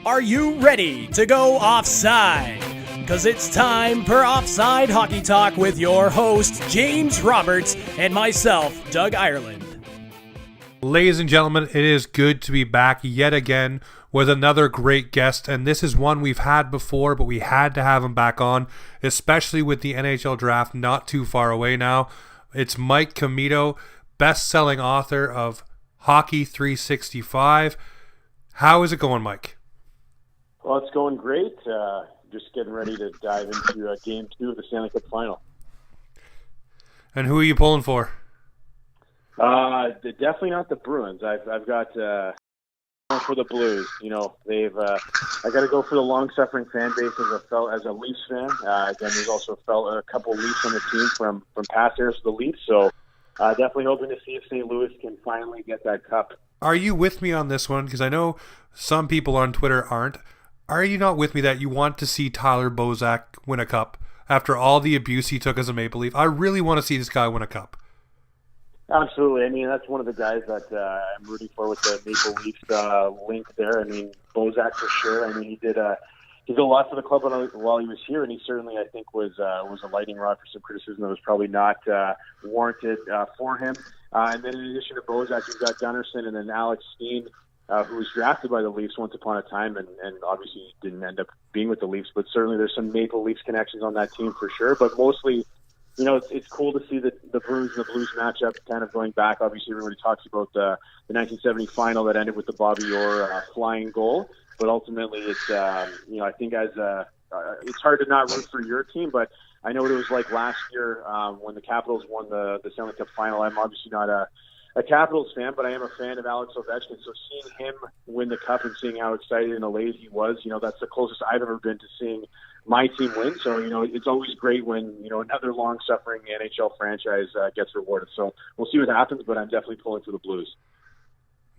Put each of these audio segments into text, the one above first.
Are you ready to go offside? Because it's time for Offside Hockey Talk with your host, James Roberts, and myself, Doug Ireland. Ladies and gentlemen, it is good to be back yet again with another great guest, and this is one we've had before, but we had to have him back on, especially with the NHL draft not too far away now. It's Mike Commito, best-selling author of Hockey 365. How is it going, Mike? Well, it's going great. Just getting ready to dive into Game 2 of the Stanley Cup Final. And who are you pulling for? Definitely not the Bruins. I've got going for the Blues. You know, they've. I got to go for the long-suffering fan base as a Leafs fan. Again, there's also a couple Leafs on the team from past eras of the Leafs. So, definitely hoping to see if St. Louis can finally get that cup. Are you with me on this one? Because I know some people on Twitter aren't. Are you not with me that you want to see Tyler Bozak win a cup after all the abuse he took as a Maple Leaf? I really want to see this guy win a cup. Absolutely. I mean, that's one of the guys that I'm rooting for with the Maple Leafs link there. I mean, Bozak for sure. I mean, he did a lot for the club while he was here, and he certainly, I think, was a lightning rod for some criticism that was probably not warranted for him. And then in addition to Bozak, you've got Gunnarsson and then Alex Steen, who was drafted by the Leafs once upon a time, and obviously didn't end up being with the Leafs, but certainly there's some Maple Leafs connections on that team for sure. But mostly, you know, it's cool to see the Bruins and the Blues matchup kind of going back. Obviously, everybody talks about the 1970 final that ended with the Bobby Orr flying goal, but ultimately, it's I think it's hard to not root for your team, but I know what it was like last year when the Capitals won the Stanley Cup final. I'm obviously not a Capitals fan, but I am a fan of Alex Ovechkin. So seeing him win the cup and seeing how excited and elated he was, you know, that's the closest I've ever been to seeing my team win. So, you know, it's always great when, you know, another long-suffering NHL franchise gets rewarded. So we'll see what happens, but I'm definitely pulling for the Blues.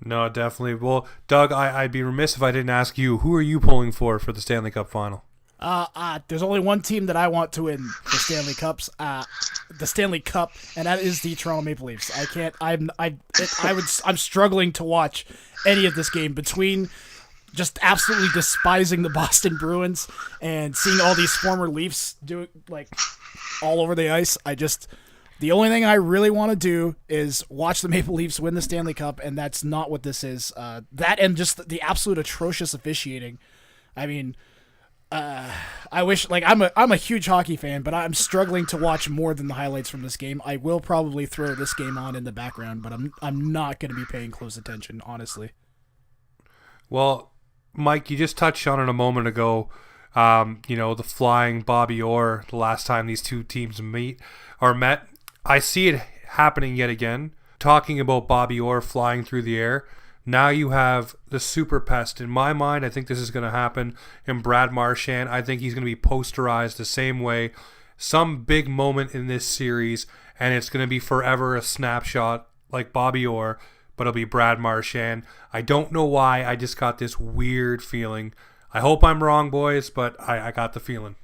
No, definitely. Well, Doug, I'd be remiss if I didn't ask you, who are you pulling for the Stanley Cup final? There's only one team that I want to win the Stanley Cup, and that is the Toronto Maple Leafs. I'm struggling to watch any of this game between just absolutely despising the Boston Bruins and seeing all these former Leafs do it like all over the ice. The only thing I really want to do is watch the Maple Leafs win the Stanley Cup, and that's not what this is. That and just the absolute atrocious officiating. I mean, I wish, like, I'm a huge hockey fan, but I'm struggling to watch more than the highlights from this game. I will probably throw this game on in the background, but I'm not going to be paying close attention, honestly. Well, Mike, you just touched on it a moment ago. The flying Bobby Orr, the last time these two teams met. I see it happening yet again. Talking about Bobby Orr flying through the air. Now you have the super pest. In my mind, I think this is going to happen in Brad Marchand. I think he's going to be posterized the same way. Some big moment in this series, and it's going to be forever a snapshot like Bobby Orr, but it'll be Brad Marchand. I don't know why. I just got this weird feeling. I hope I'm wrong, boys, but I got the feeling.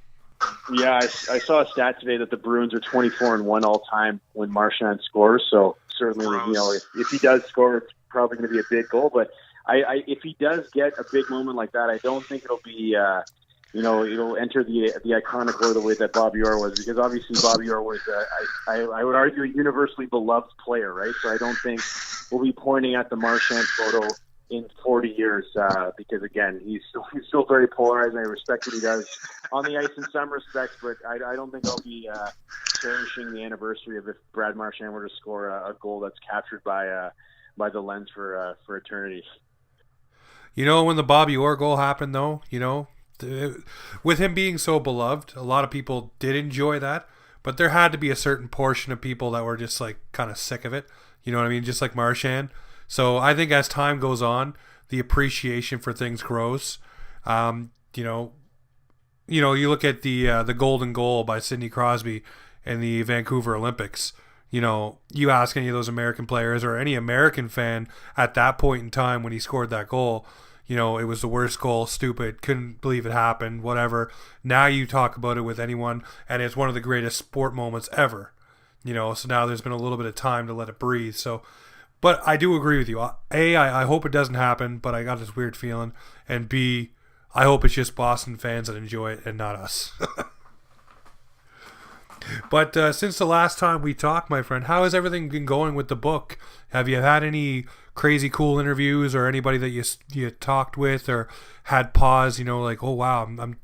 Yeah, I saw a stat today that the Bruins are 24-1 all time when Marchand scores. So certainly, you know, if he does score, it's probably going to be a big goal. But if he does get a big moment like that, I don't think it'll be, it'll enter the iconic order the way that Bobby Orr was, because obviously Bobby Orr was, I would argue, a universally beloved player, right? So I don't think we'll be pointing at the Marchand photo in 40 years because, again, he's still very polarizing. I respect what he does on the ice in some respects, but I don't think I'll be cherishing the anniversary of if Brad Marchand were to score a goal that's captured by the lens for eternity. You know, when the Bobby Orr goal happened, though, you know, with him being so beloved, a lot of people did enjoy that, but there had to be a certain portion of people that were just like kind of sick of it. You know what I mean? Just like Marchand. So I think as time goes on, the appreciation for things grows. You look at the golden goal by Sidney Crosby in the Vancouver Olympics. You know, you ask any of those American players or any American fan at that point in time when he scored that goal, you know, it was the worst goal, stupid, couldn't believe it happened, whatever. Now you talk about it with anyone, and it's one of the greatest sport moments ever. You know, so now there's been a little bit of time to let it breathe. So But I do agree with you. I hope it doesn't happen, but I got this weird feeling. And B, I hope it's just Boston fans that enjoy it and not us. But since the last time we talked, my friend, how has everything been going with the book? Have you had any crazy cool interviews or anybody that you talked with or had pause, like, oh, wow, I'm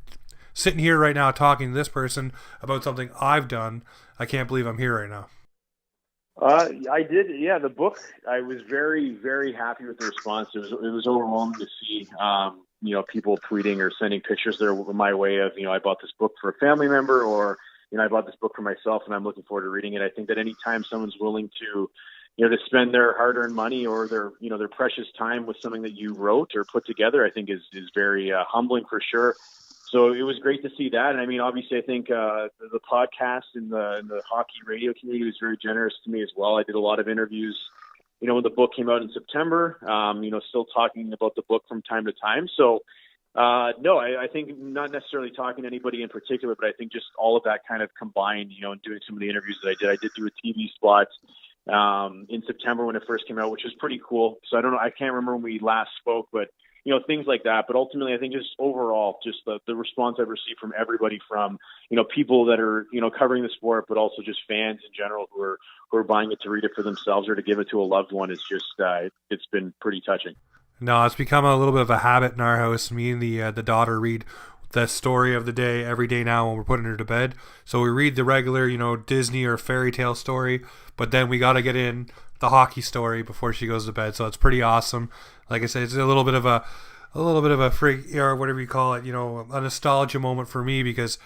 sitting here right now talking to this person about something I've done. I can't believe I'm here right now. I did, yeah. The book, I was very, very happy with the response. It was overwhelming to see, people tweeting or sending pictures there my way of, I bought this book for a family member, or I bought this book for myself, and I'm looking forward to reading it. I think that anytime someone's willing to, to spend their hard-earned money or their precious time with something that you wrote or put together, I think is very humbling for sure. So it was great to see that. And I mean, obviously, I think the podcast in the hockey radio community was very generous to me as well. I did a lot of interviews, when the book came out in September, still talking about the book from time to time. So, no, I think not necessarily talking to anybody in particular, but I think just all of that kind of combined, and doing some of the interviews that I did. I did do a TV spot in September when it first came out, which was pretty cool. So I don't know, I can't remember when we last spoke, but things like that. But ultimately, I think just overall, just the response I've received from everybody, from, people that are, covering the sport, but also just fans in general who are buying it to read it for themselves or to give it to a loved one, is just, it's been pretty touching. No, it's become a little bit of a habit in our house. Me and the daughter read the story of the day every day now when we're putting her to bed. So we read the regular, Disney or fairy tale story, but then we got to get in the hockey story before she goes to bed. So it's pretty awesome. Like I said, it's a little bit of a freak, or whatever you call it, a nostalgia moment for me, because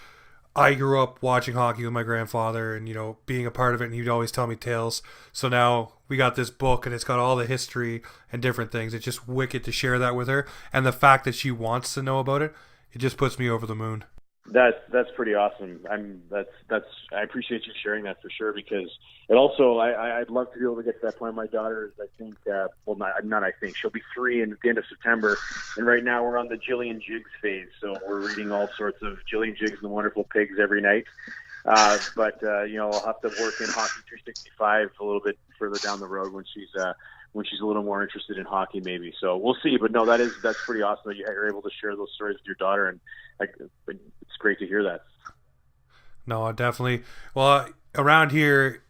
I grew up watching hockey with my grandfather and, being a part of it, and he'd always tell me tales. So now we got this book and it's got all the history and different things. It's just wicked to share that with her. And the fact that she wants to know about it, it just puts me over the moon. That's pretty awesome. I appreciate you sharing that for sure, because it also, I'd love to be able to get to that point. My daughter is, I think, she'll be 3 in the end of September, and right now we're on the Jillian Jiggs phase, so we're reading all sorts of Jillian Jiggs and the Wonderful Pigs every night. But I'll have to work in Hockey 365 a little bit further down the road when she's a little more interested in hockey, maybe. So we'll see. But no, that's pretty awesome that you're able to share those stories with your daughter, and it's great to hear that. No, definitely. Well, around here,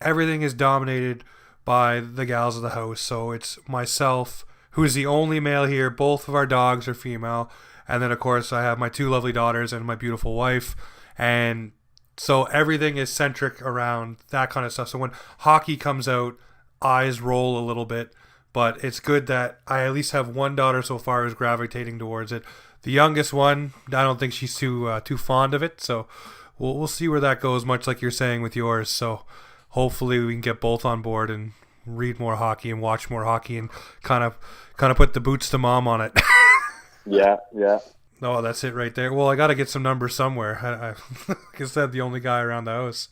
everything is dominated by the gals of the house. So it's myself, who is the only male here. Both of our dogs are female. And then, of course, I have my 2 lovely daughters and my beautiful wife. And so everything is centric around that kind of stuff. So when hockey comes out, eyes roll a little bit. But it's good that I at least have one daughter so far who's gravitating towards it. The youngest one, I don't think she's too fond of it. So we'll see where that goes, much like you're saying with yours. So hopefully we can get both on board and read more hockey and watch more hockey and kind of put the boots to mom on it. Yeah. Oh, that's it right there. Well, I got to get some numbers somewhere. Like I said, the only guy around the house.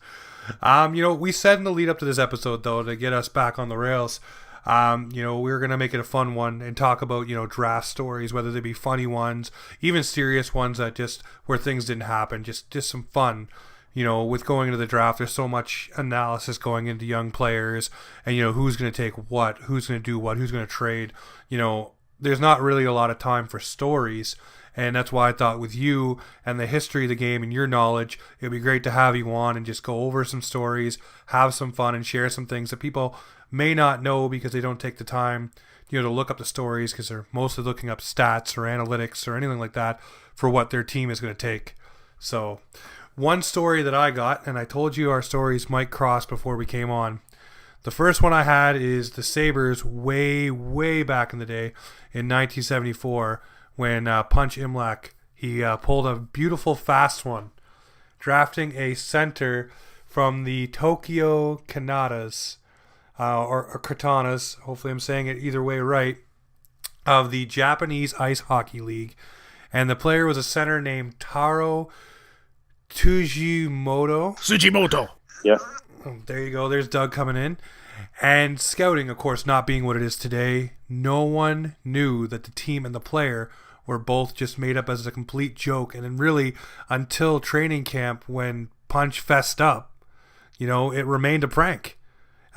We said in the lead up to this episode, though, to get us back on the rails, we're going to make it a fun one and talk about, draft stories, whether they be funny ones, even serious ones that just where things didn't happen, just some fun. With going into the draft, there's so much analysis going into young players and, who's going to take what, who's going to do what, who's going to trade. There's not really a lot of time for stories. And that's why I thought with you and the history of the game and your knowledge, it'd be great to have you on and just go over some stories, have some fun, and share some things that people may not know because they don't take the time, to look up the stories, because they're mostly looking up stats or analytics or anything like that for what their team is going to take. So one story that I got, and I told you our stories might cross before we came on. The first one I had is the Sabres way, way back in the day in 1974 when Punch Imlach, he pulled a beautiful fast one, drafting a center from the Tokyo Kanadas, or Katanas, hopefully I'm saying it either way right, of the Japanese Ice Hockey League. And the player was a center named Taro Tsujimoto. Yeah. Oh, there you go. There's Doug coming in. And scouting, of course, not being what it is today, no one knew that the team and the player were both just made up as a complete joke. And then really, until training camp when Punch fessed up, it remained a prank.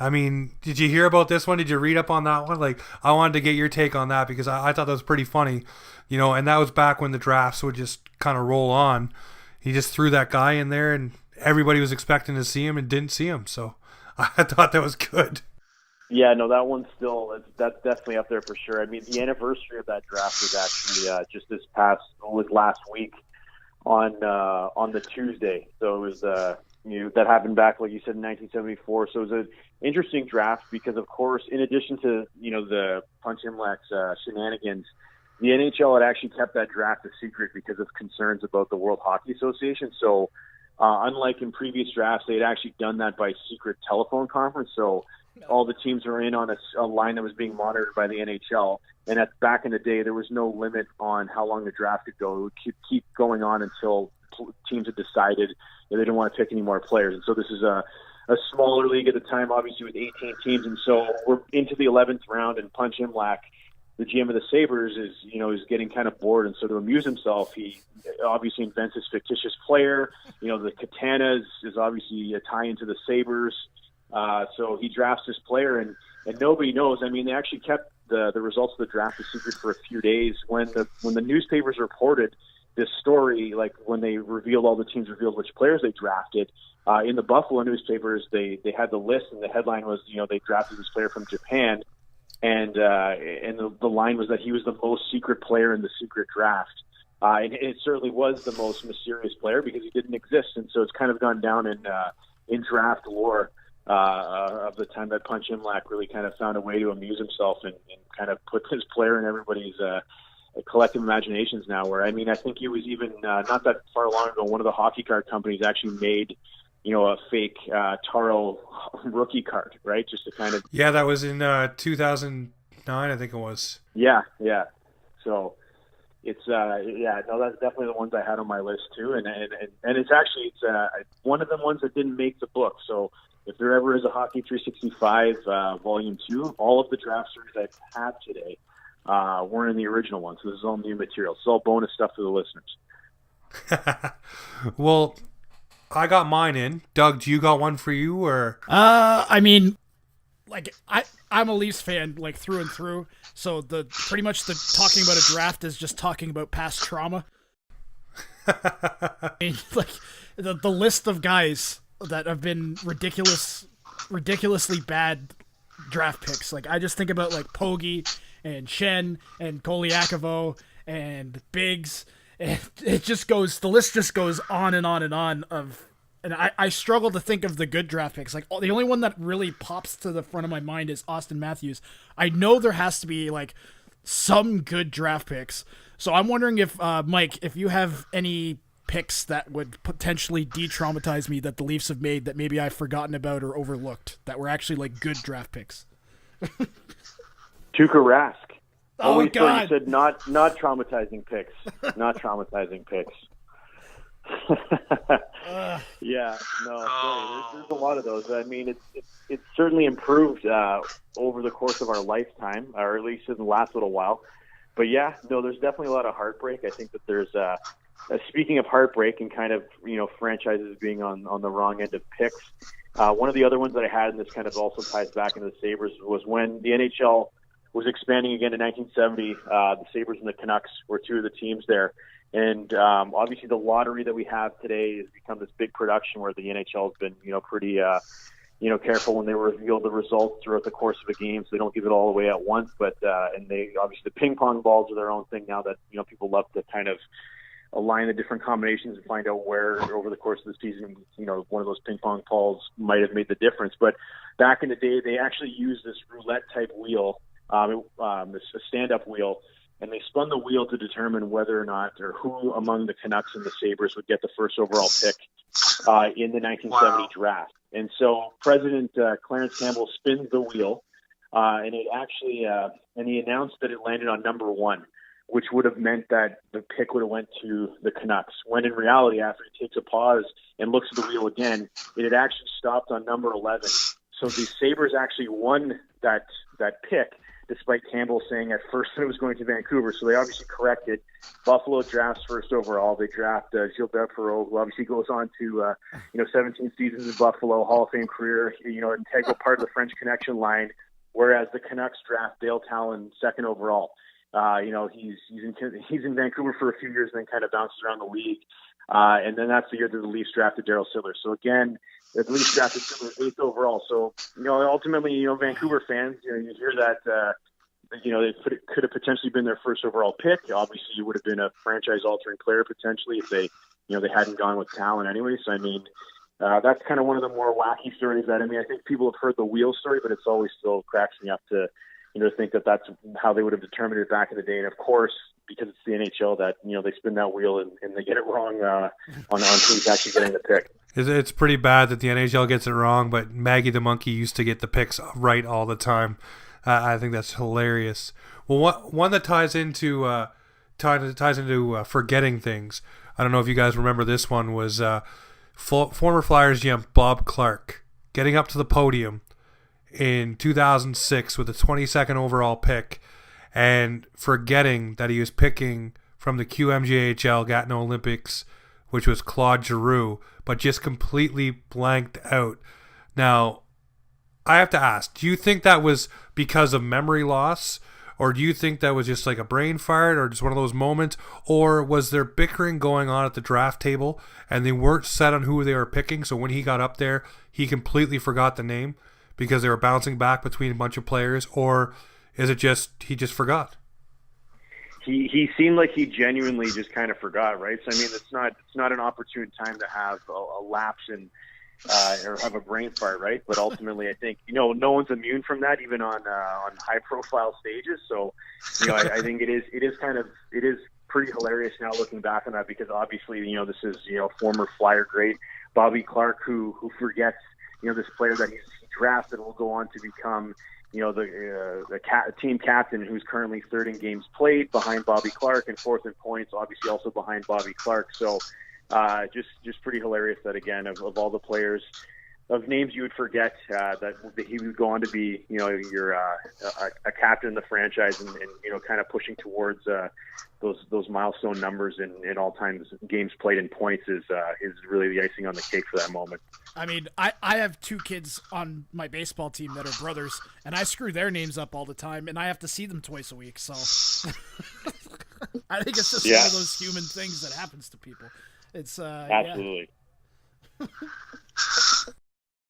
I mean, did you hear about this one? Did you read up on that one? Like, I wanted to get your take on that because I thought that was pretty funny, and that was back when the drafts would just kind of roll on. He just threw that guy in there and everybody was expecting to see him and didn't see him. So I thought that was good. Yeah, no, that one's that's definitely up there for sure. I mean, the anniversary of that draft was actually just was last week on the Tuesday. So it was that happened back, like you said, in 1974. So it was an interesting draft because, of course, in addition to the Punch Imlach's shenanigans, the NHL had actually kept that draft a secret because of concerns about the World Hockey Association. So unlike in previous drafts, they had actually done that by secret telephone conference. So all the teams were in on a line that was being monitored by the NHL. And back in the day, there was no limit on how long the draft could go. It would keep going on until teams had decided that they didn't want to pick any more players. And so this is a smaller league at the time, obviously with 18 teams. And so we're into the 11th round, and Punch Imlach, the GM of the Sabres, is getting kind of bored. And so to amuse himself, he obviously invents this fictitious player. The katana is obviously a tie into the Sabres. So he drafts this player, and nobody knows. I mean, they actually kept the results of the draft a secret for a few days. When the newspapers reported this story, like when they revealed, all the teams revealed which players they drafted, in the Buffalo newspapers, they had the list, and the headline was, they drafted this player from Japan, and the line was that he was the most secret player in the secret draft. And it certainly was the most mysterious player because he didn't exist. And so it's kind of gone down in draft lore of the time that Punch Imlach really kind of found a way to amuse himself and kind of put his player in everybody's collective imaginations now. Where, I mean, I think he was even not that far long ago, one of the hockey card companies actually made a fake Taro rookie card, right? Just to kind of... Yeah, that was in 2009, I think it was. Yeah. So it's that's definitely the ones I had on my list too, and it's actually one of the ones that didn't make the book. So if there ever is a Hockey 365 Volume 2, all of the draft series I have today weren't in the original one. So this is all new material. It's all bonus stuff for the listeners. Well, I got mine in. Doug, do you got one for you, or? I mean, like I'm a Leafs fan, like through and through. So pretty much the talking about a draft is just talking about past trauma. I mean, like the list of guys that have been ridiculously bad draft picks. Like I just think about like Pogge and Shen and Koliakovo and Biggs. And the list just goes on and on and on and I struggle to think of the good draft picks. Like the only one that really pops to the front of my mind is Austin Matthews. I know there has to be like some good draft picks. So I'm wondering if, Mike, if you have any picks that would potentially de-traumatize me that the Leafs have made that maybe I've forgotten about or overlooked that were actually like good draft picks. Tuukka Rask. Oh, God. You said not traumatizing picks. Not traumatizing picks. Yeah, no, there's a lot of those. I mean, it's certainly improved over the course of our lifetime, or at least in the last little while. But yeah, no, there's definitely a lot of heartbreak. I think that there's speaking of heartbreak and kind of franchises being on the wrong end of picks. One of the other ones that I had, and this kind of also ties back into the Sabres, was when the NHL was expanding again in 1970. The Sabres and the Canucks were two of the teams there. And obviously the lottery that we have today has become this big production where the NHL has been, pretty, careful when they reveal the results throughout the course of a game, so they don't give it all away at once. But and they obviously the ping pong balls are their own thing now that people love to kind of align the different combinations and find out where over the course of the season, one of those ping pong balls might have made the difference. But back in the day, they actually used this roulette type wheel, a stand-up wheel, and they spun the wheel to determine whether or not, or who among the Canucks and the Sabres would get the first overall pick in the 1970 draft. And so President Clarence Campbell spins the wheel, and it actually, and he announced that it landed on number 1, which would have meant that the pick would have went to the Canucks. When in reality, after he takes a pause and looks at the wheel again, it had actually stopped on number 11. So the Sabres actually won that pick, despite Campbell saying at first that it was going to Vancouver. So they obviously corrected. Buffalo drafts first overall. They draft Gilbert Perreault, who obviously goes on to 17 seasons in Buffalo, Hall of Fame career, integral part of the French Connection line. Whereas the Canucks draft Dale Talon second overall. He's in Vancouver for a few years and then kind of bounces around the league. And then that's the year that the Leafs drafted Darryl Sittler. So again, the Leafs drafted Sittler eighth overall. So, ultimately, Vancouver fans, you hear that, they could have potentially been their first overall pick. Obviously, you would have been a franchise-altering player potentially if they hadn't gone with Talon anyway. So, that's kind of one of the more wacky stories that, I think people have heard the wheel story, but it's always still cracks me up to think that that's how they would have determined it back in the day. And of course, because it's the NHL, that they spin that wheel and they get it wrong on who's actually getting the pick. It's pretty bad that the NHL gets it wrong, but Maggie the Monkey used to get the picks right all the time. I think that's hilarious. Well, one that ties into forgetting things. I don't know if you guys remember this one, was former Flyers GM Bob Clarke getting up to the podium in 2006 with a 22nd overall pick and forgetting that he was picking from the QMJHL Gatineau Olympics, which was Claude Giroux, but just completely blanked out. Now, I have to ask, do you think that was because of memory loss, or do you think that was just like a brain fart or just one of those moments, or was there bickering going on at the draft table and they weren't set on who they were picking, so when he got up there, he completely forgot the name because they were bouncing back between a bunch of players, or is it just he just forgot? He seemed like he genuinely just kind of forgot, right? So it's not an opportune time to have a lapse in or have a brain fart, right? But ultimately, I think no one's immune from that, even on high profile stages. So I think it is pretty hilarious now looking back on that, because obviously this is former Flyer great Bobby Clarke who forgets this player that he's drafted will go on to become the team captain, who's currently third in games played behind Bobby Clarke and fourth in points, obviously also behind Bobby Clarke. So just pretty hilarious that, again, of all the players of names you would forget, that he would go on to be a captain in the franchise and kind of pushing towards those milestone numbers in all time games played in points is really the icing on the cake for that moment. I have two kids on my baseball team that are brothers, and I screw their names up all the time, and I have to see them twice a week. So I think it's just one of those human things that happens to people. It's absolutely. Yeah.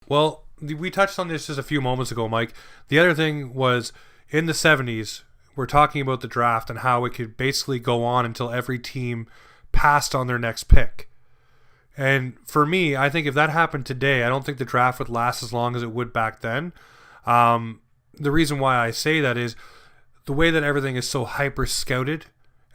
Well, we touched on this just a few moments ago, Mike. The other thing was, in the 70s, we're talking about the draft and how it could basically go on until every team passed on their next pick. And for me, I think if that happened today, I don't think the draft would last as long as it would back then. The reason why I say that is the way that everything is so hyper scouted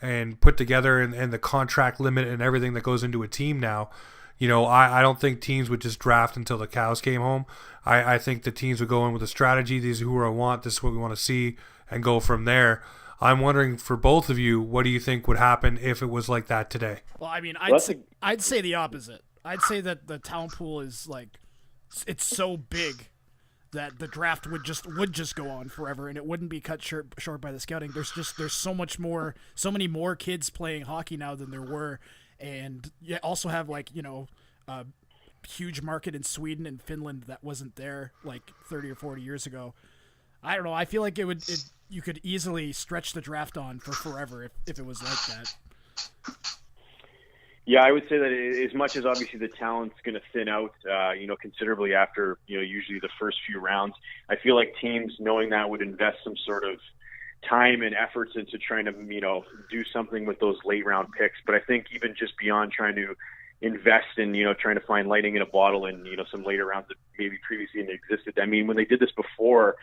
and put together, and the contract limit and everything that goes into a team now. I don't think teams would just draft until the cows came home. I think the teams would go in with a strategy. These are who I want. This is what we want to see, and go from there. I'm wondering, for both of you, what do you think would happen if it was like that today? Well, I'd say the opposite. I'd say that the talent pool is it's so big that the draft would just go on forever, and it wouldn't be cut short by the scouting. There's so many more kids playing hockey now than there were. And you also have a huge market in Sweden and Finland that wasn't there 30 or 40 years ago. I don't know. I feel like you could easily stretch the draft on for forever if it was like that. Yeah, I would say that as much as obviously the talent's going to thin out, considerably after, usually the first few rounds, I feel like teams, knowing that, would invest some sort of time and efforts into trying to, do something with those late round picks. But I think even just beyond trying to invest in, trying to find lightning in a bottle and, some later rounds that maybe previously didn't existed. When they did this before,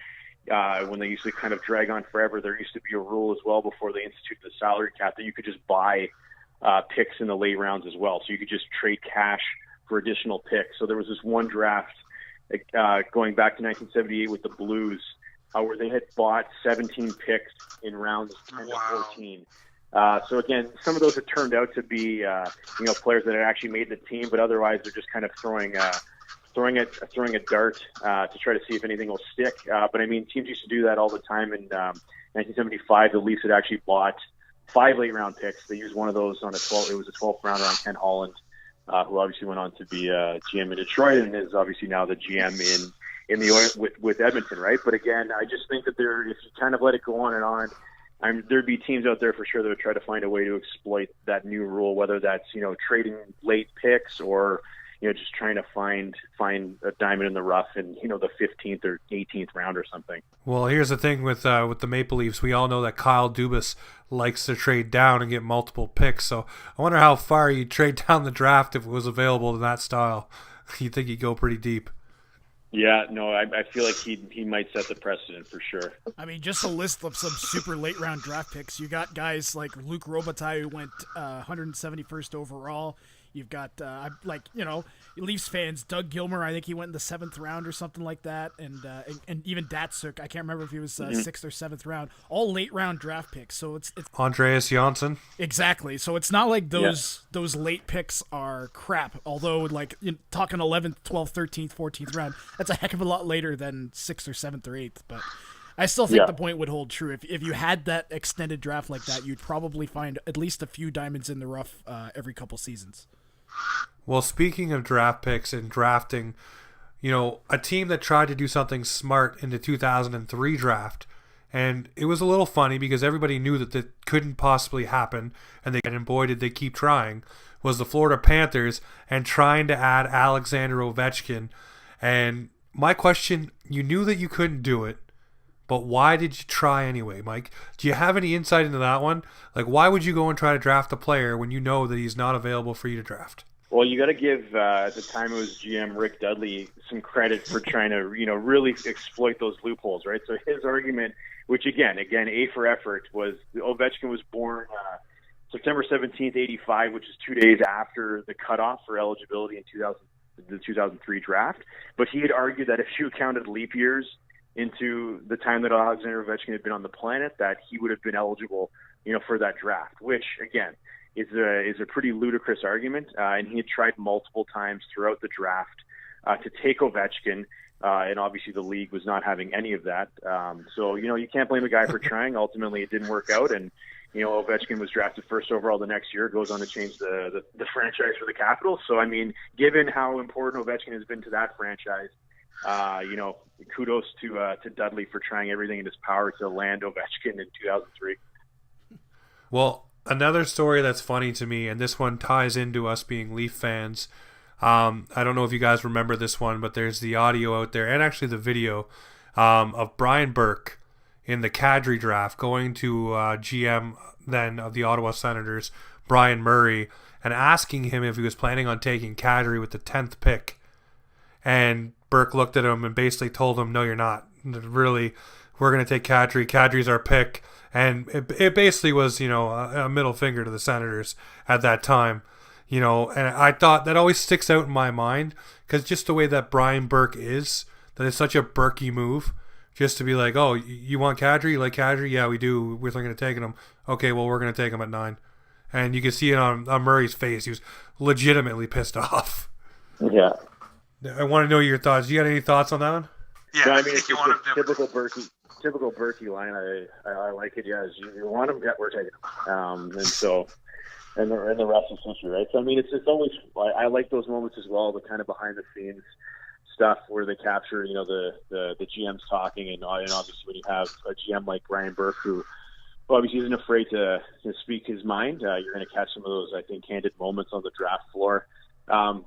when they used to kind of drag on forever, there used to be a rule as well before they instituted the salary cap that you could just buy picks in the late rounds as well. So you could just trade cash for additional picks. So there was this one draft going back to 1978 with the Blues, where they had bought 17 picks in rounds 10 to 14. So again, some of those have turned out to be, players that had actually made the team, but otherwise they're just kind of throwing throwing a dart to try to see if anything will stick. But I mean, teams used to do that all the time. In 1975, the Leafs had actually bought 5 late-round picks. They used one of those on it was a 12th rounder on Ken Holland, who obviously went on to be GM in Detroit and is obviously now the GM in the Oilers with Edmonton, right? But again, I just think that if you kind of let it go on and on, there'd be teams out there for sure that would try to find a way to exploit that new rule, whether that's trading late picks or just trying to find a diamond in the rough in the 15th or 18th round or something. Well, here's the thing with the Maple Leafs. We all know that Kyle Dubas likes to trade down and get multiple picks. So I wonder how far he'd trade down the draft if it was available in that style. You think he'd go pretty deep? Yeah, no, I feel like he might set the precedent for sure. I mean, just a list of some super late round draft picks. You got guys like Luc Robitaille, who went 171st overall. You've got, Leafs fans, Doug Gilmour, I think he went in the 7th round or something like that. And even Datsuk, I can't remember if he was 6th or 7th round. All late round draft picks. So it's Andreas Janssen. Exactly. So it's not like those late picks are crap. Although, talking 11th, 12th, 13th, 14th round, that's a heck of a lot later than 6th or 7th or 8th. But I still think the point would hold true. If you had that extended draft like that, you'd probably find at least a few diamonds in the rough every couple seasons. Well, speaking of draft picks and drafting, a team that tried to do something smart in the 2003 draft, and it was a little funny because everybody knew that couldn't possibly happen, and boy did they keep trying, was the Florida Panthers and trying to add Alexander Ovechkin. And my question, you knew that you couldn't do it, but why did you try anyway, Mike? Do you have any insight into that one? Like, why would you go and try to draft a player when you know that he's not available for you to draft? Well, you got to give, at the time it was GM Rick Dudley, some credit for trying to, really exploit those loopholes, right? So his argument, which again, A for effort, was Ovechkin was born September 17th, 85, which is 2 days after the cutoff for eligibility in the 2003 draft. But he had argued that if you counted leap years into the time that Alexander Ovechkin had been on the planet, that he would have been eligible, for that draft, which, again, is a pretty ludicrous argument, and he had tried multiple times throughout the draft to take Ovechkin, and obviously the league was not having any of that. So you can't blame a guy for trying. Ultimately, it didn't work out, and Ovechkin was drafted first overall the next year, goes on to change the franchise for the Capitals. So I mean, given how important Ovechkin has been to that franchise, kudos to Dudley for trying everything in his power to land Ovechkin in 2003. Well, another story that's funny to me, and this one ties into us being Leaf fans. I don't know if you guys remember this one, but there's the audio out there, and actually the video, of Brian Burke in the Kadri draft going to GM then of the Ottawa Senators, Brian Murray, and asking him if he was planning on taking Kadri with the 10th pick. And Burke looked at him and basically told him, "No, you're not. Really, we're going to take Kadri. Kadri's our pick." And it basically was, a middle finger to the Senators at that time, and I thought that always sticks out in my mind because just the way that Brian Burke is, that it's such a Burkey move, just to be like, "Oh, you want Kadri? You like Kadri? Yeah, we do. We're thinking of taking him. Okay, well, we're going to take him at 9. And you can see it on Murray's face. He was legitimately pissed off. Yeah. I want to know your thoughts. You got any thoughts on that one? Yeah, no, I I mean, think it's you just want a to typical Berkey line. I like it. Yeah, you want him? Yeah, we're taking him. And the rest is history, right? So I mean, it's always I like those moments as well, the kind of behind the scenes stuff where they capture the GMs talking, and obviously when you have a GM like Brian Burke who obviously isn't afraid to speak his mind, you're going to catch some of those, I think, candid moments on the draft floor.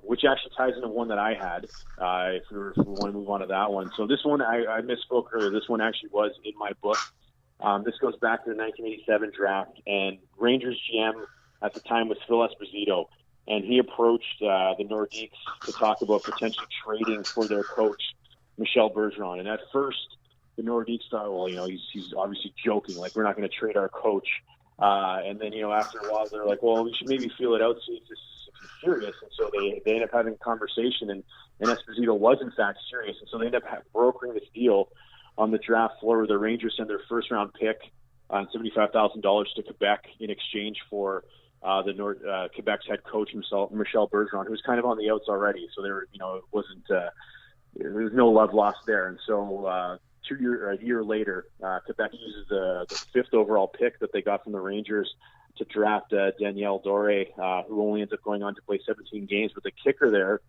Which actually ties into one that I had, if we want to move on to that one. So this one, I misspoke earlier. This one actually was in my book. This goes back to the 1987 draft, and Rangers GM at the time was Phil Esposito, and he approached the Nordiques to talk about potentially trading for their coach, Michel Bergeron. And at first, the Nordiques thought, well, he's obviously joking, like, we're not going to trade our coach. And then, after a while, they're like, well, we should maybe feel it out, see if this is serious. And so they end up having a conversation, and Esposito was, in fact, serious. And so they end up brokering this deal on the draft floor where the Rangers send their first-round pick on $75,000 to Quebec in exchange for Quebec's head coach himself, Michel Bergeron, who's kind of on the outs already. So there, it wasn't there was no love lost there. And so a year later, Quebec uses the 5th overall pick that they got from the Rangers to draft Daniel Doré, who only ends up going on to play 17 games. But the kicker there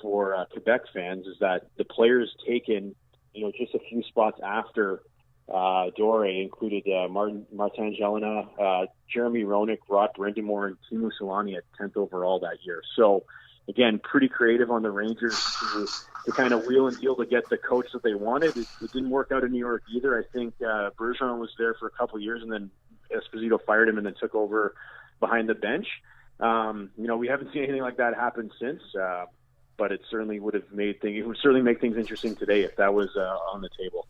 for Quebec fans is that the players taken, just a few spots after Doré included Martin Gélina, Jeremy Roenick, Rod Brind'Amour, and Timo Solani at 10th overall that year. So, again, pretty creative on the Rangers to kind of wheel and deal to get the coach that they wanted. It didn't work out in New York either. I think Bergeron was there for a couple of years, and then Esposito fired him and then took over behind the bench. We haven't seen anything like that happen since, but it certainly would make things interesting today if that was on the table.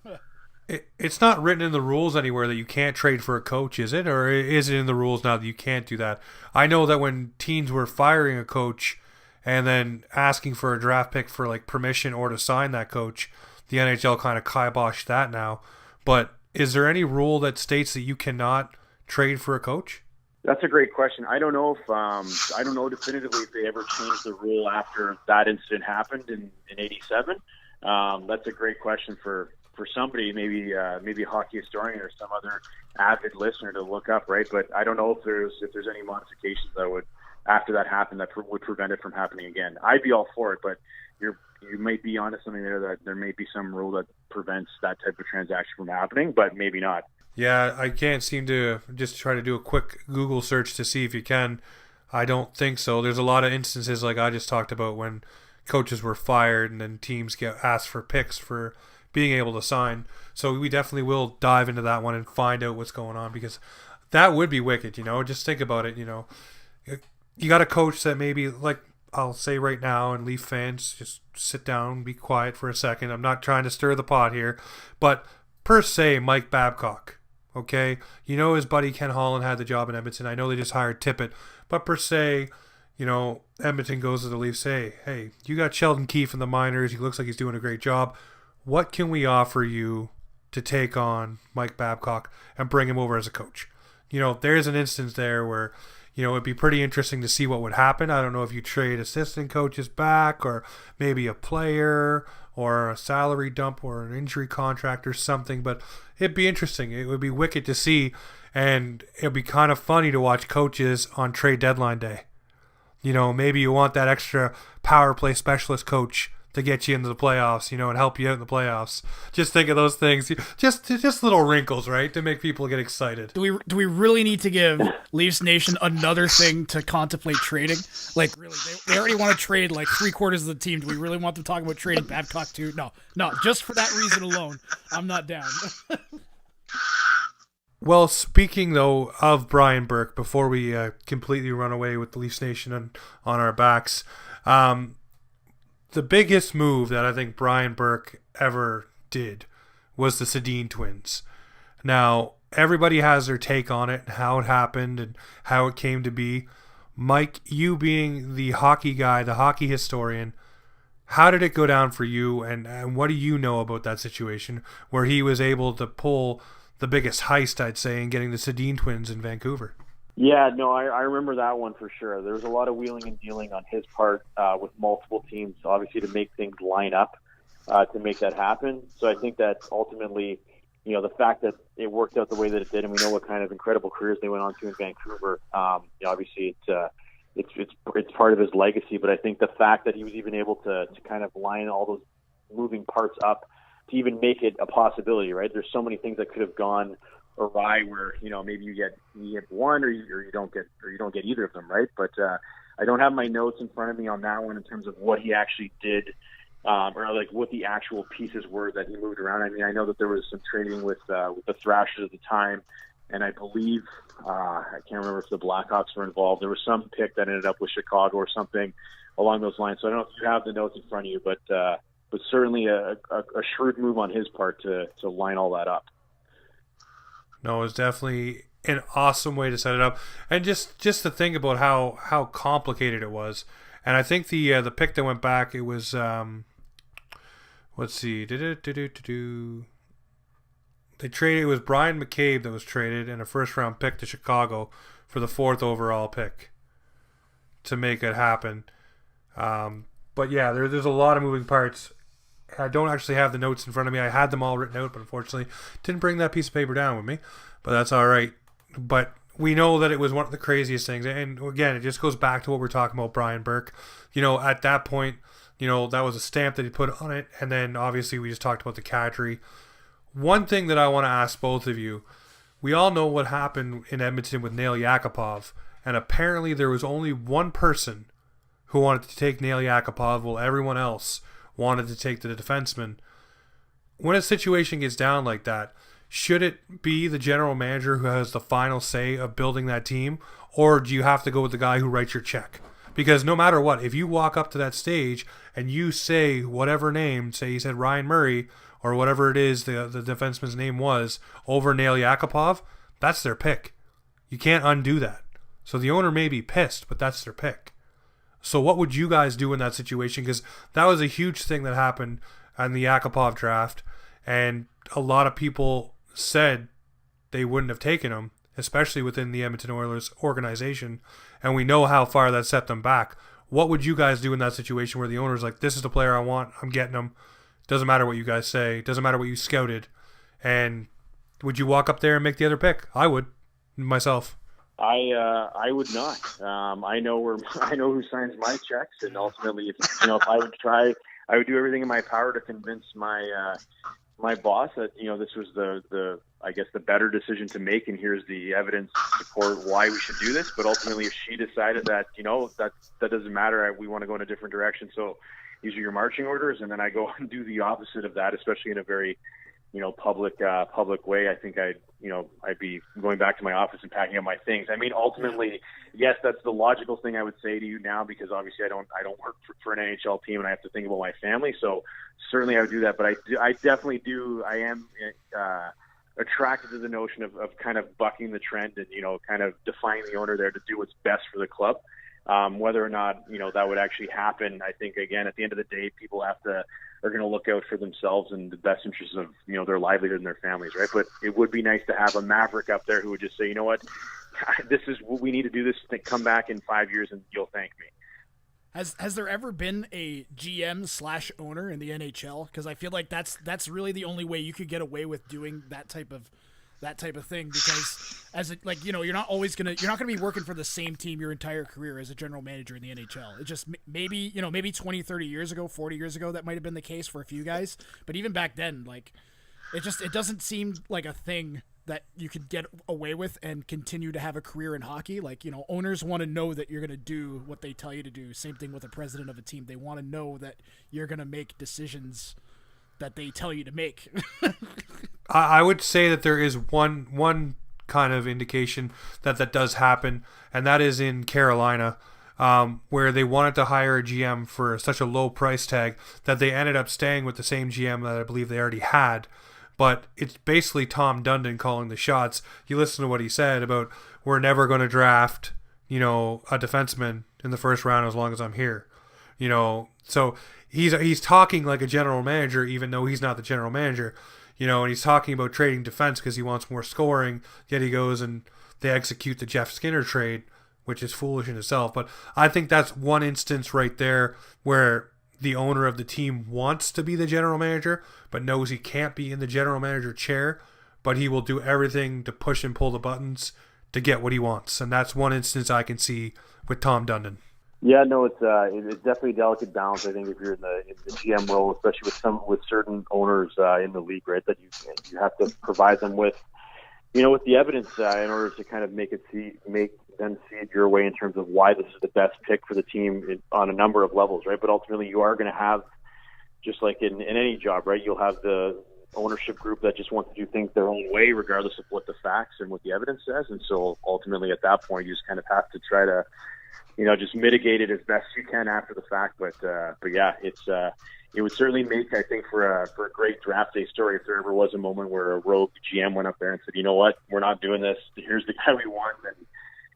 It's not written in the rules anywhere that you can't trade for a coach, is it? Or is it in the rules now that you can't do that? I know that when teams were firing a coach and then asking for a draft pick for like permission or to sign that coach, the NHL kind of kiboshed that now. But is there any rule that states that you cannot trade for a coach? That's a great question. I don't know if I don't know definitively if they ever changed the rule after that incident happened in '87. That's a great question for somebody, maybe a hockey historian or some other avid listener to look up, right? But I don't know if there's any modifications that would, after that happened, that would prevent it from happening again. I'd be all for it, but you might be onto something there, that there may be some rule that prevents that type of transaction from happening, but maybe not. Yeah, I can't seem to just try to do a quick Google search to see if you can. I don't think so. There's a lot of instances like I just talked about when coaches were fired and then teams get asked for picks for being able to sign. So we definitely will dive into that one and find out what's going on, because that would be wicked, just think about it. You got a coach that maybe, like I'll say right now, and Leaf fans, just sit down, be quiet for a second. I'm not trying to stir the pot here, but per se, Mike Babcock, okay? His buddy Ken Holland had the job in Edmonton. I know they just hired Tippett, but per se, Edmonton goes to the Leafs, say, hey, you got Sheldon Keefe in the minors. He looks like he's doing a great job. What can we offer you to take on Mike Babcock and bring him over as a coach? There's an instance there where, it'd be pretty interesting to see what would happen. I don't know if you trade assistant coaches back or maybe a player or a salary dump or an injury contract or something, but it'd be interesting. It would be wicked to see, and it'd be kind of funny to watch coaches on trade deadline day. Maybe you want that extra power play specialist coach to get you into the playoffs, and help you out in the playoffs. Just think of those things. Just little wrinkles, right, to make people get excited. Do we really need to give Leafs Nation another thing to contemplate trading? Like, really, they already want to trade like 3/4 of the team. Do we really want them talking about trading Babcock too? No, just for that reason alone, I'm not down. Well, speaking, though, of Brian Burke, before we completely run away with the Leafs Nation on our backs, the biggest move that I think Brian Burke ever did was the Sedin Twins. Now, everybody has their take on it and how it happened and how it came to be. Mike, you being the hockey guy, the hockey historian, how did it go down for you, and what do you know about that situation where he was able to pull the biggest heist, I'd say, in getting the Sedin Twins in Vancouver? Yeah, no, I remember that one for sure. There was a lot of wheeling and dealing on his part with multiple teams, obviously, to make things line up to make that happen. So I think that ultimately, the fact that it worked out the way that it did, and we know what kind of incredible careers they went on to in Vancouver, obviously it's part of his legacy. But I think the fact that he was even able to kind of line all those moving parts up to even make it a possibility, right? There's so many things that could have gone awry where maybe you get one or you don't get either of them, right? But I don't have my notes in front of me on that one in terms of what he actually did or like what the actual pieces were that he moved around. I mean, I know that there was some trading with the Thrashers at the time, and I believe I can't remember if the Blackhawks were involved. There was some pick that ended up with Chicago or something along those lines. So I don't know if you have the notes in front of you, but certainly a shrewd move on his part to line all that up. No, it was definitely an awesome way to set it up, and just to think about how complicated it was. And I think the pick that went back, it was let's see, they traded. It was Brian McCabe that was traded, and a first round pick to Chicago for the 4th overall pick to make it happen. But yeah, there's a lot of moving parts. I don't actually have the notes in front of me. I had them all written out, but unfortunately didn't bring that piece of paper down with me. But that's all right. But we know that it was one of the craziest things. And again, it just goes back to what we're talking about, Brian Burke. At that point, that was a stamp that he put on it. And then obviously we just talked about the Kadri. One thing that I want to ask both of you, we all know what happened in Edmonton with Nail Yakupov. And apparently there was only one person who wanted to take Nail Yakupov while everyone else wanted to take the defenseman. When a situation gets down like that, should it be the general manager who has the final say of building that team, or do you have to go with the guy who writes your check? Because no matter what, if you walk up to that stage and you say whatever name, say you said Ryan Murray or whatever it is the defenseman's name was, over Nail Yakupov, that's their pick. You can't undo that. So the owner may be pissed, but that's their pick. So what would you guys do in that situation? Because that was a huge thing that happened on the Yakupov draft, and a lot of people said they wouldn't have taken him, especially within the Edmonton Oilers organization, and we know how far that set them back. What would you guys do in that situation where the owner's like, this is the player I want, I'm getting him, doesn't matter what you guys say, doesn't matter what you scouted, and would you walk up there and make the other pick? I would, myself. I would not. I know who signs my checks, and ultimately, if I would try, I would do everything in my power to convince my my boss that this was the I guess the better decision to make, and here's the evidence to support why we should do this. But ultimately, if she decided that that doesn't matter, we want to go in a different direction, so these are your marching orders, and then I go and do the opposite of that, especially in a very public way, I think I'd be going back to my office and packing up my things. I mean, ultimately, yes, that's the logical thing I would say to you now, because obviously I don't work for an NHL team and I have to think about my family. So certainly I would do that, but I definitely do. I am attracted to the notion of kind of bucking the trend and, kind of defying the owner there to do what's best for the club. Whether or not, that would actually happen, I think, again, at the end of the day, people are going to look out for themselves and the best interests of, their livelihood and their families, right? But it would be nice to have a maverick up there who would just say, you know what, this is what we need to do, this thing, come back in 5 years and you'll thank me. Has there ever been a GM/owner in the NHL? Because I feel like that's really the only way you could get away with doing that type of thing, because you're not gonna be working for the same team your entire career as a general manager in the NHL. It just maybe 20, 30 years ago, 40 years ago, that might have been the case for a few guys, but even back then, it doesn't seem like a thing that you could get away with and continue to have a career in hockey. Owners want to know that you're going to do what they tell you to do. Same thing with the president of a team. They want to know that you're going to make decisions that they tell you to make. I would say that there is one kind of indication that does happen, and that is in Carolina, where they wanted to hire a GM for such a low price tag that they ended up staying with the same GM that I believe they already had. But it's basically Tom Dundon calling the shots. You listen to what he said about, we're never going to draft, a defenseman in the first round as long as I'm here. So he's talking like a general manager, even though he's not the general manager. And he's talking about trading defense because he wants more scoring, yet he goes and they execute the Jeff Skinner trade, which is foolish in itself. But I think that's one instance right there where the owner of the team wants to be the general manager, but knows he can't be in the general manager chair, but he will do everything to push and pull the buttons to get what he wants. And that's one instance I can see with Tom Dundon. Yeah, no, it's definitely a delicate balance. I think if you're in the GM role, especially with certain owners in the league, right, that you have to provide them with, with the evidence in order to kind of make them see it your way in terms of why this is the best pick for the team on a number of levels, right? But ultimately, you are going to have, just like in any job, right, you'll have the ownership group that just wants to do things their own way, regardless of what the facts and what the evidence says. And so ultimately, at that point, you just kind of have to try to just mitigate it as best you can after the fact. But yeah, it would certainly make, I think, for a great draft day story if there ever was a moment where a rogue GM went up there and said, you know what, we're not doing this. Here's the guy we want,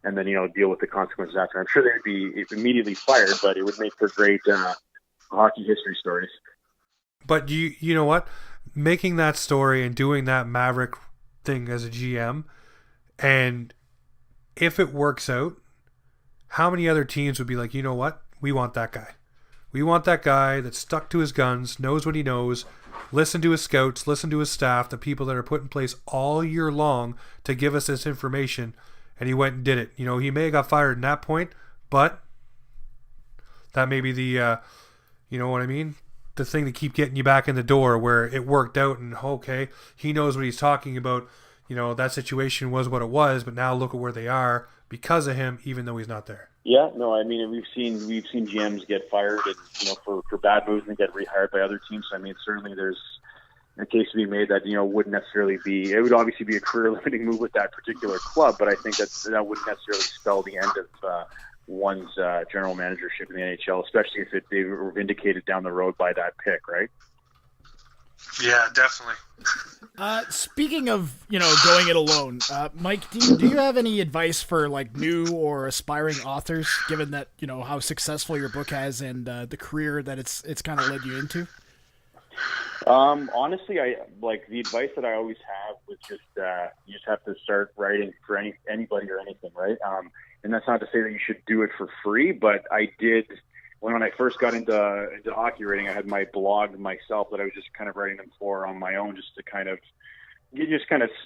and then deal with the consequences after. I'm sure they'd be immediately fired, but it would make for great hockey history stories. But you know what, making that story and doing that maverick thing as a GM and if it works out, how many other teams would be like, you know what? We want that guy. We want that guy that's stuck to his guns, knows what he knows, listen to his scouts, listen to his staff, the people that are put in place all year long to give us this information, and he went and did it. You know, he may have got fired in that point, but that may be the, you know what I mean? The thing to keep getting you back in the door where it worked out and, okay, he knows what he's talking about. You know, that situation was what it was, but now look at where they are because of him, even though he's not there. Yeah, no, I mean, we've seen GMs get fired, and, you know, for bad moves and get rehired by other teams. So, I mean, certainly there's a case to be made that, you know, wouldn't necessarily be. It would obviously be a career-limiting move with that particular club, but I think that wouldn't necessarily spell the end of one's general managership in the NHL, especially if they were vindicated down the road by that pick, right? Yeah, definitely. Speaking of, you know, going it alone, Mike, do you have any advice for like new or aspiring authors, given that, you know, how successful your book has and the career that it's kind of led you into? Honestly, I like the advice that I always have was just you just have to start writing for anybody or anything, right? And that's not to say that you should do it for free, but I did. When I first got into hockey writing, I had my blog myself that I was just kind of writing them for on my own, just to kind of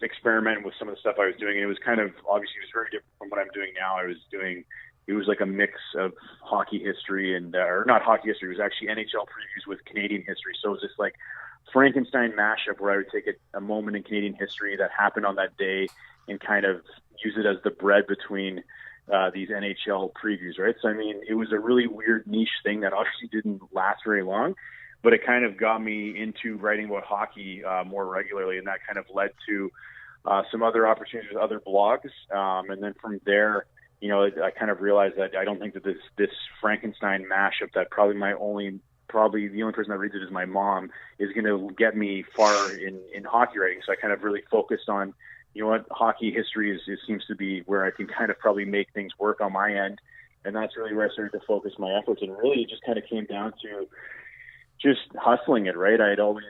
experiment with some of the stuff I was doing. And it was kind of, obviously, it was very different from what I'm doing now. It was like a mix of hockey history and, or not hockey history, it was actually NHL previews with Canadian history. So it was this like Frankenstein mashup where I would take a moment in Canadian history that happened on that day and kind of use it as the bread between these NHL previews, right? So, I mean, it was a really weird niche thing that obviously didn't last very long, but it kind of got me into writing about hockey more regularly, and that kind of led to some other opportunities with other blogs. And then from there, you know, I kind of realized that I don't think that this Frankenstein mashup that probably the only person that reads it is my mom is going to get me far in hockey writing. So I kind of really focused on, you know what, hockey history seems to be where I can kind of probably make things work on my end. And that's really where I started to focus my efforts. And really it just kind of came down to just hustling it, right? I'd always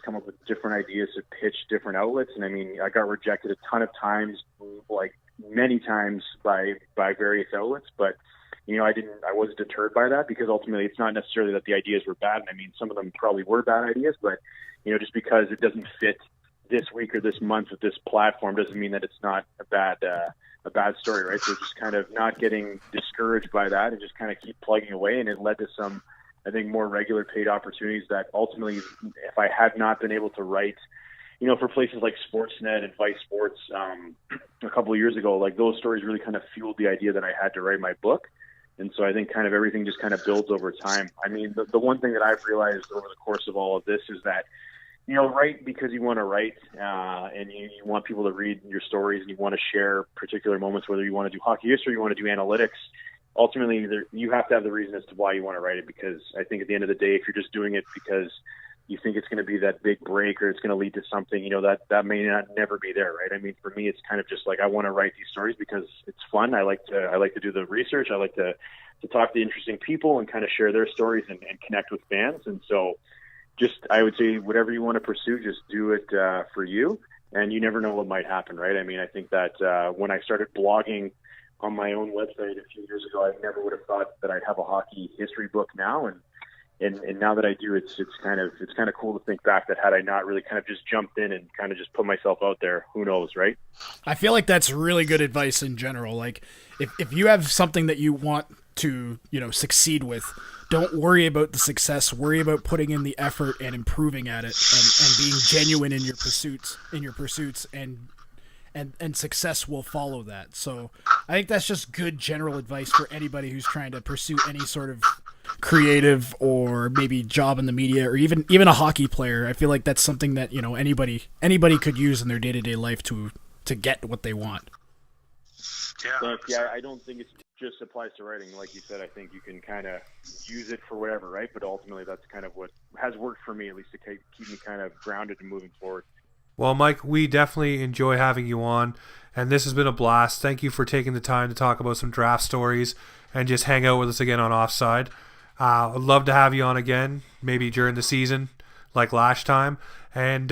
come up with different ideas to pitch different outlets. And I mean, I got rejected a ton of times, like many times by various outlets, but you know, I wasn't deterred by that, because ultimately it's not necessarily that the ideas were bad. And I mean, some of them probably were bad ideas, but you know, just because it doesn't fit this week or this month with this platform doesn't mean that it's not a bad story, right? So just kind of not getting discouraged by that and just kind of keep plugging away. And it led to some, I think, more regular paid opportunities that ultimately, if I had not been able to write, you know, for places like Sportsnet and Vice Sports a couple of years ago, like those stories really kind of fueled the idea that I had to write my book. And so I think kind of everything just kind of builds over time. I mean, the one thing that I've realized over the course of all of this is that, you know, write because you want to write, and you want people to read your stories, and you want to share particular moments, whether you want to do hockey history, you want to do analytics. Ultimately, you have to have the reason as to why you want to write it, because I think at the end of the day, if you're just doing it because you think it's going to be that big break or it's going to lead to something, you know, that may not never be there, right? I mean, for me, it's kind of just like, I want to write these stories because it's fun. I like to do the research. I like to talk to interesting people and kind of share their stories and connect with fans. And so just, I would say, whatever you want to pursue, just do it for you, and you never know what might happen, right? I mean, I think that when I started blogging on my own website a few years ago, I never would have thought that I'd have a hockey history book now, and now that I do, it's kind of cool to think back that had I not really kind of just jumped in and kind of just put myself out there, who knows, right? I feel like that's really good advice in general. Like if you have something that you want to, you know, succeed with, don't worry about the success, worry about putting in the effort and improving at it, and being genuine in your pursuits, and success will follow that. So I think that's just good general advice for anybody who's trying to pursue any sort of creative or maybe job in the media, or even a hockey player. I feel like that's something that, you know, anybody could use in their day-to-day life to get what they want. Yeah, I don't think it just applies to writing. Like you said, I think you can kind of use it for whatever, right? But ultimately, that's kind of what has worked for me, at least, to keep me kind of grounded and moving forward. Well, Mike, we definitely enjoy having you on, and this has been a blast. Thank you for taking the time to talk about some draft stories and just hang out with us again on Offside. I'd love to have you on again, maybe during the season, like last time. And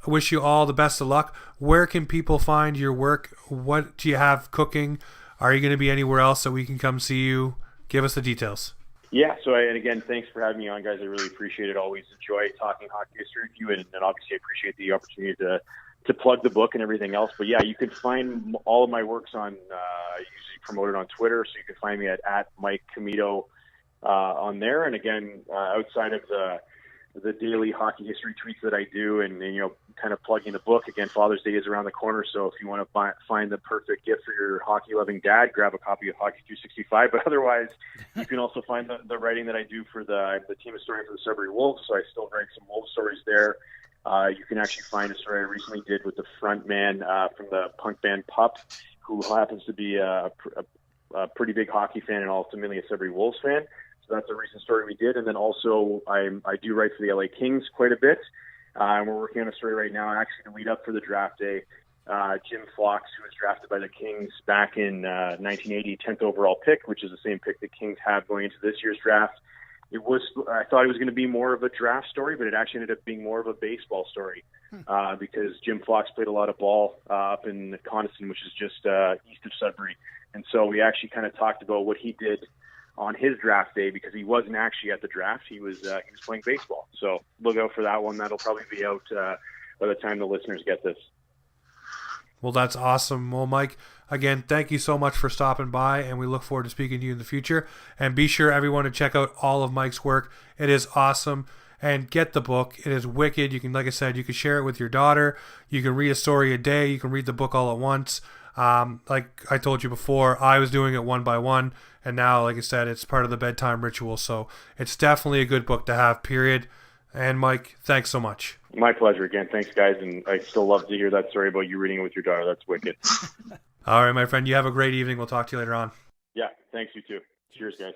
I wish you all the best of luck. Where can people find your work? What do you have cooking? Are you going to be anywhere else that we can come see you? Give us the details. Yeah, so and again, thanks for having me on, guys. I really appreciate it. Always enjoy talking hockey history with you, and obviously I appreciate the opportunity to plug the book and everything else. But yeah, you can find all of my works on usually promoted on Twitter, so you can find me at Mike Commito on there. And again, outside of the daily hockey history tweets that I do, and kind of plugging the book. Again, Father's Day is around the corner, so if you want to find the perfect gift for your hockey-loving dad, grab a copy of Hockey 365. But otherwise, you can also find the writing that I do for the team historian for the Sudbury Wolves, so I still write some Wolves stories there. You can actually find a story I recently did with the front man from the punk band Pup, who happens to be a pretty big hockey fan and ultimately a Sudbury Wolves fan. So that's a recent story we did. And then also I do write for the LA Kings quite a bit. And we're working on a story right now, actually, to lead up for the draft day. Jim Fox, who was drafted by the Kings back in 1980, 10th overall pick, which is the same pick the Kings have going into this year's draft. I thought it was going to be more of a draft story, but it actually ended up being more of a baseball story because Jim Fox played a lot of ball up in Coniston, which is just east of Sudbury. And so we actually kind of talked about what he did on his draft day, because he wasn't actually at the draft. He was playing baseball. So look out for that one. That'll probably be out by the time the listeners get this. Well, that's awesome. Well, Mike, again, thank you so much for stopping by, and we look forward to speaking to you in the future. And be sure, everyone, to check out all of Mike's work. It is awesome. And get the book. It is wicked. You can, like I said, you can share it with your daughter. You can read a story a day. You can read the book all at once. Like I told you before, I was doing it one by one, and now, like I said, it's part of the bedtime ritual. So it's definitely a good book to have, period. And Mike, thanks so much. My pleasure. Again, thanks, guys. And I still love to hear that story about you reading it with your daughter. That's wicked. All right, my friend. You have a great evening. We'll talk to you later on. Yeah, thanks, you too. Cheers, guys.